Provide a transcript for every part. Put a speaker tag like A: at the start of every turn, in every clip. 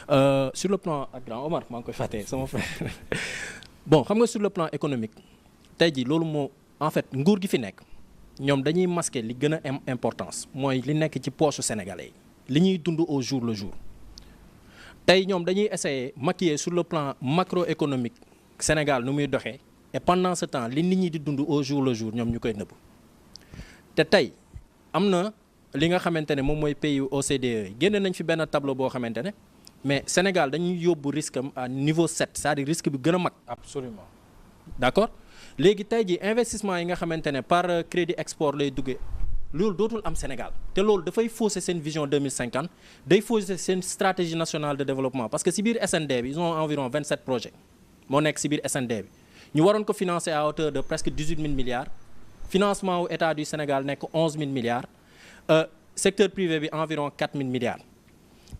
A: Sur le plan ak grand Omar maa ngi koy fàtte sama frère bon xam nga sur le plan économique tey jii loolu moo en fait nguur gi fi nekk ñoom dañuy masquer li gën a am importance mooy li nekk ci poche sénégalais yi li ñuy dund au jour le jour tey ñoom dañuy essayer maquiller sur le plan macroéconomique Sénégal nu muy doxee et pendant ce temps li nit ñi di dund au jour le jour ñoom ñu koy nëbb te tey am na li nga xamante ne moom mooy pays OCDE génne nañ fi benn tableau boo xamante ne mais Sénégal dañuy yóbbu risque am à niveau 7 c'est-à-dire risque bi gën a mag.
B: Absolument.
A: D'accord léegi tey ji investissement yi nga xamante ne par crédit export lay duggee loolu dootul am Sénégal te loolu dafay fausser seen vision 2050 day fausser seen stratégie nationale de développement parce que si biir SND bi ils ont environ 27 projets moo nekk si biir SND bi ñu waroon ko financer à hauteur de presque 18 000 milliards financement wu état du Sénégal nekk 11 000 milliards secteur privé bi environ 4 000 milliards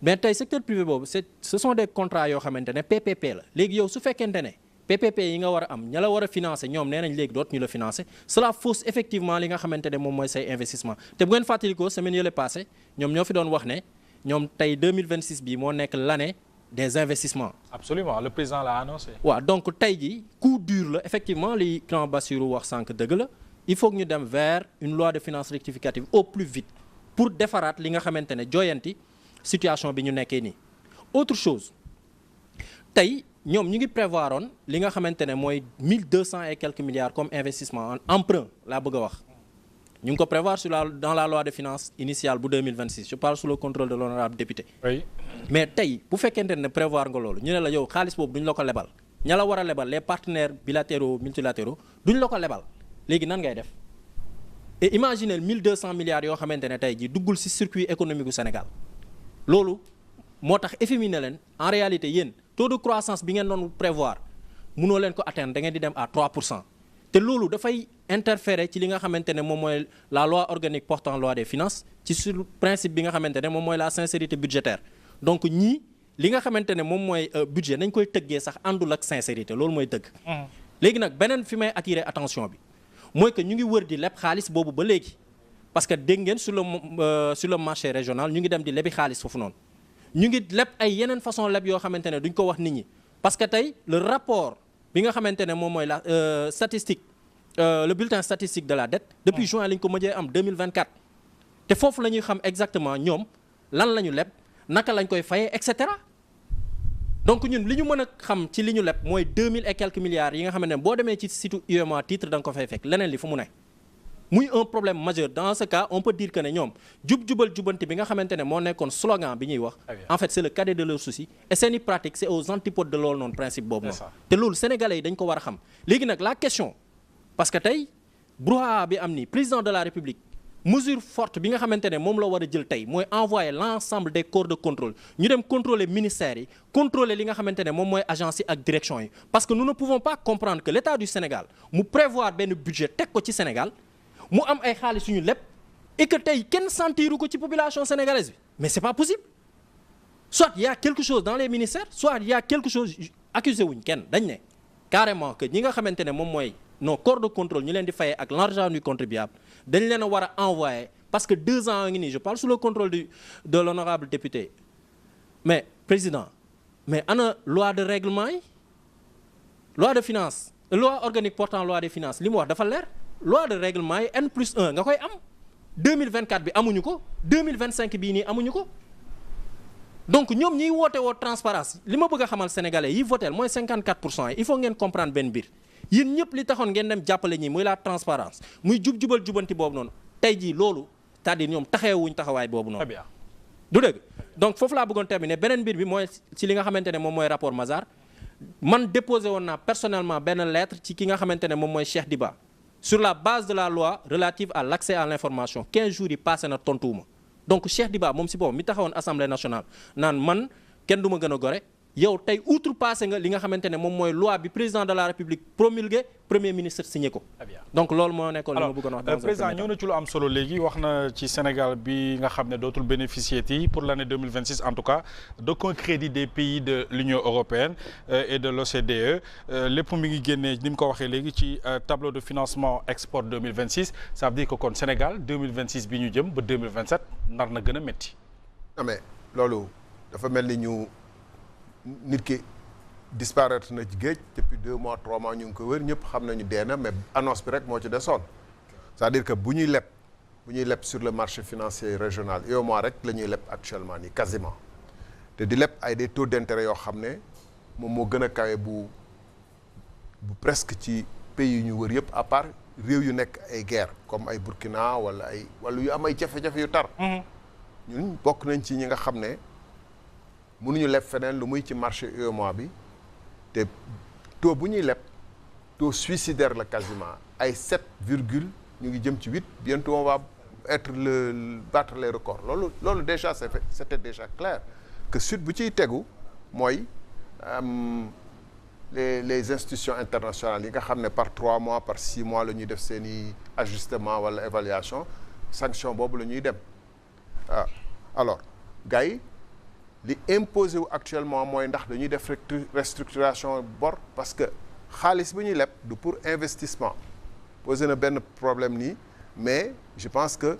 A: mais tey secteur privé boobu ce sont des contrats yoo xamante ne PPP la léegi yow su fekkente ne PPP yi nga war a am ña la war a financer ñoom nee nañ léegi dootu ñu la financer cela fausse effectivement li nga xamante ne moom mooy say investissement te bu ngeen fàttalikoo semaine yële passé ñoom ñoo fi doon wax ne ñoom tey 2026 bii moo nekk l'année des investissements.
B: Absolument, le président l'a annoncé.
A: waaw donc tey jii coup dur la effectivement li grand Bassirou wax sànq dëgg la il faut que ñu dem vers une loi de finances rectificative au plus vite pour defaraat li nga xamante ne jooyanti situation bi ñu nekkee nii. autre chose tey ñoom ñu ngi prévoir oon li nga xamante ne mooy 1200 et quelques milliards comme investissement en emprunt laa bëgg a wax ñu ngi ko prévoir dans la loi de finances initiale bu 2026 je parle sous le contrôle de l'honorable député.
B: Oui.
A: mais tey bu fekkente ne prévoir nga loolu ñu ne la yow xaalis boobu duñ la ko lebal ña la war a lebal les partenaires bilatéraux multilatéraux duñ la ko lebal léegi nan ngay def et imaginez 1200 milliards yoo xamante ne tey jii duggul ci circuit économique gu Sénégal loolu moo tax FMI ne leen en réalité yéen taux de croissance bi ngeen doon prévoir mënoo leen ko atteindre da ngeen di dem à 3% te loolu dafay interférer ci li nga xamante ne moom mooy la loi organique portant loi des finances ci sur principe bi nga xamante ne moom mooy la sincérité budgétaire donc ñii li nga xamante ne moom mooy budget nañ koy tëggee sax àndul ak sincérité loolu mooy dëgg. léegi nag beneen fi may attirer attention bi mooy que ñu ngi wër di leb xaalis boobu ba léegi parce que dégg ngeen sur le marché régional ñu ngi dem di lebi xaalis foofu noonu ñu ngi leb ay yeneen façon leb yoo xamante ne duñ ko wax nit ñi parce que tey le rapport bi nga xamante ne moom mooy la statistique le bulletin statistique de la dette depuis juin lañ ko mujjee am 2024 te foofu la ñuy xam exactement ñoom lan la ñu leb naka lañ koy fayee et cetera donc ñun li ñu mën a xam ci li ñu leb mooy 2000 et quelques milliards yi nga xamante ne boo demee ci site UEMOA titre da nga ko fay fekk leneen li fu mu ne muy un problème majeur dans ce cas on peut dire que ne ñoom jub-jubal jubanti bi nga xamante ne moo nekkoon slogan bi ñuy wax en fait c'est le cadet de leur souci et seeni pratique c'est aux antipodes de loolu noonu principe boobu noonu te loolu sénégalais yi dañ ko war a xam léegi nag la question parce que tey brouhaha bi am ni président de la république mesure forte bi nga xamante ne moom la war a jël tey mooy envoyer l'ensemble des corps de contrôle ñu dem contrôler ministères yi contrôler li nga xamante ne moom mooy agence yi ak direction yi parce que nous ne pouvons pas comprendre que l'État du Sénégal mu prévoir benn budget teg ko ci Sénégal mu am ay xaalis yu ñu lépp et que tey kenn sentiru ko ci population sénégalaise bi mais c'est pas possible soit il y a quelque chose dans les ministères soit il y a quelque chose accusé wuñ kenn dañ ne carrément que ñi nga xamante ne moom mooy nos corps de contrôle ñu leen di fayee ak l'argent du contribuable dañ leen a war a envoyer parce que 2 ans ngi nii je parle sous le contrôle de l'honorable député mais président mais ana loi de règlement yi loi de finances loi organique portant loi des finances li mu wax dafa leer loi de règlement yi N+1 nga koy am 2024 bi amuñu ko 2025 bii nii amuñu ko donc ñoom ñiy woote woo transparence li ma bëgg a xamal sénégalais yi votel mooy 54% yi il faut ngeen comprendre benn mbir yéen ñëpp li taxoon ngeen dem jàppale ñi muy la transparence muy jub-jubal jubanti boobu noonu tey jii loolu c'est-à-dire ñoom taxawuñ taxawaay boobu noonu. du dëgg donc foofu laa bëggoon terminer beneen mbir bi mooy ci li nga xamante ne moom mooy rapport Mazars man déposé woon naa personnellement benn lettre ci ki nga xamante ne moom mooy Cheikh Diba sur la base de la loi relative à l'accès à l'information 15 jours yi passé na tontuwuma donc Cheikh Diba moom si boppam mi taxawoon assemblée nationale naan man kenn du ma gën a gore yow tey outrepassé nga li nga xamante ne moom mooy loi bi président de la république promulgué premier ministre signé ko. donc loolu moo nekkoon li ma bëggoon wax. alors
B: président ñëw na ci lu am solo léegi wax na ci Sénégal bi nga xam ne dootul bénéficier yi pour l'année 2026 en tout cas d'aucun crédit des pays de l'Union européenne et de l'OCDE lépp mi ngi génnee ni mu ko waxee léegi ci tableau de financement export 2026 ça veut dire que kon Sénégal 2026 bi ñu jëm ba 2027 nar na gën a métti.
C: non mais loolu dafa mel ni ñu nit ki disparaître na ci géej depuis 2 mois 3 mois ñu ngi ko wër ñëpp xam nañu dee na mais annonce bi rek moo ci desoon c'est-à-dire que bu ñuy leb sur le marché financier régional UEMOA rek la ñuy leb actuellement nii quasiment te di leb ay des taux d'intérêt yoo xam ne moom moo gën a kawe bu presque ci pays yu ñu wër yëpp à part réew yu nekk ay guerre comme ay Burkina wala yu am ay jafe-jafe yu tar. ñun bokk nañ ci ñi nga xam ne mënuñu leb feneen lu muy ci marché UEMOA bi te taux bu ñuy leb taux suicidaire la quasiment ay 7 virgule ñu ngi jëm ci 8 bientôt on va battre les records loolu déjà c'était déjà clair que suite bu ciy tegu mooy les institutions internationales yi nga xam ne par 3 mois par 6 mois la ñuy def seeni ajustement wala évaluation sanction boobu la ñuy dem alors gars yi li imposé wu actuellement mooy ndax dañuy def restructuration bor parce que xaalis bi ñuy leb du pour investissement posé na benn problème nii mais je pense que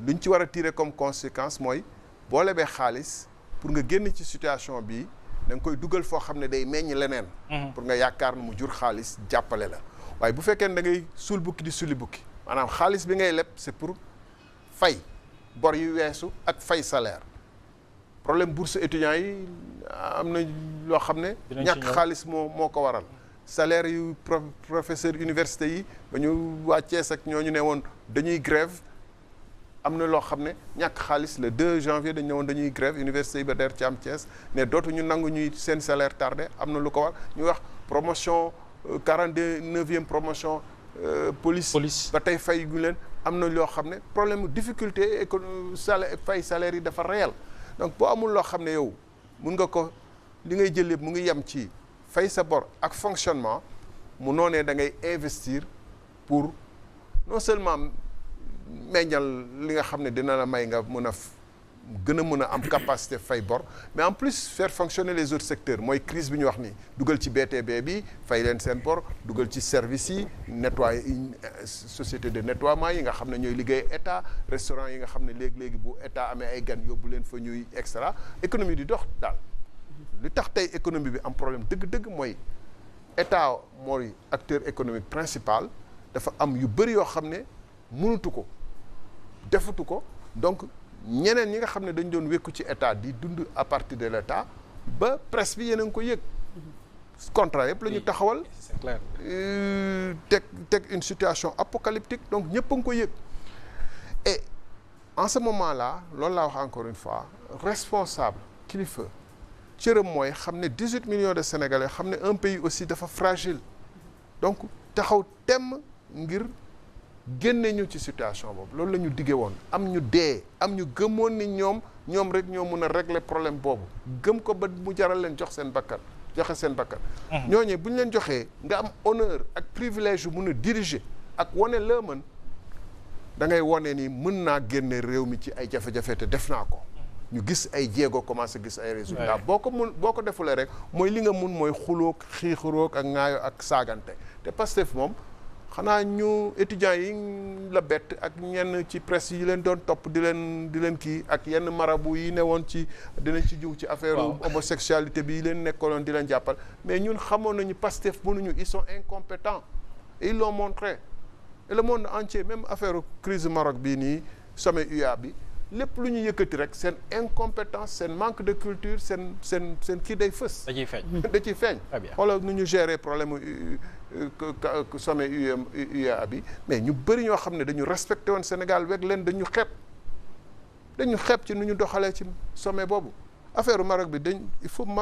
C: luñ ci war a tirer comme conséquence mooy boo lebee xaalis pour nga génn ci situation bi da nga koy dugal foo xam ne day meññ leneen. pour nga yaakaar ne mu jur xaalis jàppale la waaye bu fekkee ne da ngay suul bukki di suli bukki maanaam xaalis bi ngay leb c'est pour fay bor yu weesu ak fay salaire problème bourse étudiants yi am na loo xam ne ñàkk xaalis moo ko waral salaire yu professeur université yi ba ñu waa Thiès ak ñooñu ne woon dañuy grève am na loo xam ne ñàkk xaalis le 2 janvier dañu ne woon dañuy grève université yi ba der ci am Thiès ne dootu ñu nangu ñuy seen salaire tardé am na lu ko war ñu wax promotion 49e promotion police ba tey fay gu leen am na loo xam ne problème difficulté salaire fay salaire yi dafa réel donc boo amul loo xam ne yow mun nga ko li ngay jël yëpp mu ngi yem ci fay sa bor ak fonctionnement mu noonee da ngay investir pour non seulement meññal li nga xam ne dina la may nga mën a gën a mën a am capacité fay bor mais en plus faire fonctionner les autres secteurs mooy crise bi ñu wax nii dugal ci BTP bi fay leen seen bor dugal ci service yi nettoyer société de nettoiement yi nga xam ne ñooy liggéey état restaurant yi nga xam ne léegi bu état amee ay gan yóbbu leen fa ñuy extra économie di dox daal li tax tey économie bi am problème dëgg-dëgg mooy état mooy acteur économique principal dafa am yu bëri yoo xam ne mënutu ko defutu ko donc ñeneen ñi nga xam ne dañ doon wékku ci état di dund à partir de l'état ba presse bi yéen a ngi ko yëg contrat yëpp la ñu taxawal
B: c'est clair
C: teg une situation apocalyptique donc ñëpp a ngi ko yëg et en ce moment là loolu laa wax encore une fois responsable kilifa cëram mooy xam ne 18 millions de Sénégalais xam ne un pays aussi dafa fragile donc taxaw temm ngir génne ñu ci situation boobu loolu la ñu diggee woon am ñu dee am ñu gëmoon ni ñoom rek ñoo mën a régler problème boobu gëm ko ba mu jaral leen joxe seen bakkan ñooñee bu ñu leen joxee nga am honneur ak privilège yu mën a diriger ak wane la mën da ngay wane ni mën naa génne réew mi ci ay jafe-jafe te def naa ko ñu gis ay jéego commencé gis ay résultats boo ko defulee rek mooy li nga mun mooy xuloog xiixuroog ak ŋaayo ak saagante te Pastef moom xanaa ñu étudiants yi la bett ak ñenn ci presse yi leen doon topp di leen kii ak yenn marabu yi ne woon ci dinañ ci jiw ci affaire homosexualité bi yi leen nekkoloon di leen jàppal mais ñun xamoon nañu Pastef mënuñu ils sont incompétents et ils l'ont montré et le monde entier même affaire crise Maroc bii nii sommet UA bi lépp lu ñu yëkkati rek seen incompétence seen manque de culture seen kii day fës da ciy feeñ xoolal nu ñu gérer problème sommet UA bi mais ñu bëri ñoo xam ne dañu respecté woon Sénégal weg leen dañu xeeb ci nu ñu doxalee ci sommet boobu affaire Maroc bi il faut